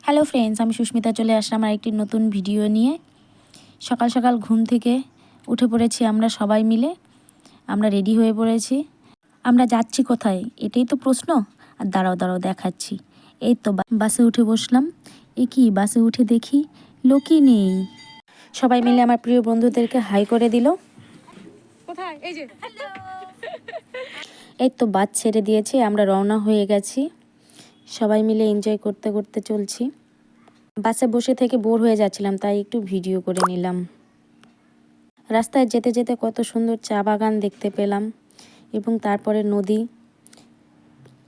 Hello friends, আমি সুস্মিতা চলে আসলাম আর একটি নতুন ভিডিও নিয়ে। সকাল সকাল ঘুম থেকে উঠে পড়েছি আমরা সবাই মিলে। আমরা রেডি হয়ে পড়েছি। আমরা যাচ্ছি কোথায় এটাই তো প্রশ্ন। আর দাঁড়াও দাঁড়াও দেখাচ্ছি। এই তো বাসে উঠে বসলাম। কি বাসে উঠে দেখি লোকই নেই। সবাই মিলে আমার প্রিয় বন্ধুদেরকে হাই করে দিল। কোথায়? এই যে এই তো বাস ছেড়ে দিয়েছি, আমরা রওনা হয়ে গেছি। সবাই মিলে এনজয় করতে করতে চলছি। বাসে বসে থেকে বোর হয়ে যাচ্ছিলাম, তাই একটু ভিডিও করে নিলাম। রাস্তায় যেতে যেতে কত সুন্দর চা বাগান দেখতে পেলাম এবং তারপরে নদী।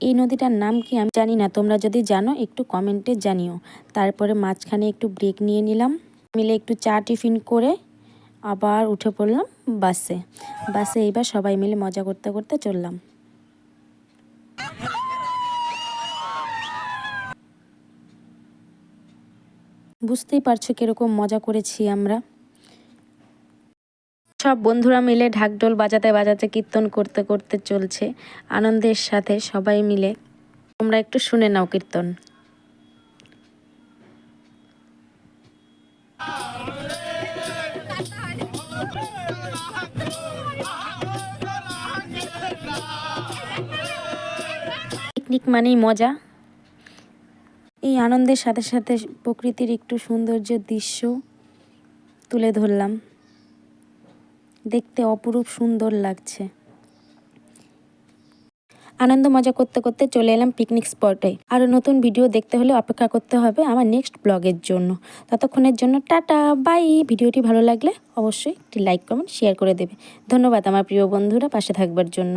এই নদীটার নাম কি আমি জানি না, তোমরা যদি জানো একটু কমেন্টে জানিও। তারপরে মাঝখানে একটু ব্রেক নিয়ে নিলাম, মিলে একটু চা টিফিন করে আবার উঠে পড়লাম বাসে এবার সবাই মিলে মজা করতে করতে চললাম। বুঝতেই পারছো কিরকম মজা করেছি আমরা। সব বন্ধুরা মিলে ঢাকঢোল বাজাতে বাজাতে কীর্তন করতে করতে চলছে আনন্দের সাথে সবাই মিলে। তোমরা একটু শুনে নাও কীর্তন। পিকনিক মানেই মজা। এই আনন্দের সাথে সাথে প্রকৃতির একটু সৌন্দর্যের দৃশ্য তুলে ধরলাম। দেখতে অপরূপ সুন্দর লাগছে। আনন্দ মজা করতে করতে চলে এলাম পিকনিক স্পটে। আরও নতুন ভিডিও দেখতে হলে অপেক্ষা করতে হবে আমার নেক্সট ব্লগের জন্য। ততক্ষণের জন্য টাটা বাই। ভিডিওটি ভালো লাগলে অবশ্যই একটি লাইক কমেন্ট শেয়ার করে দেবে। ধন্যবাদ আমার প্রিয় বন্ধুরা পাশে থাকবার জন্য।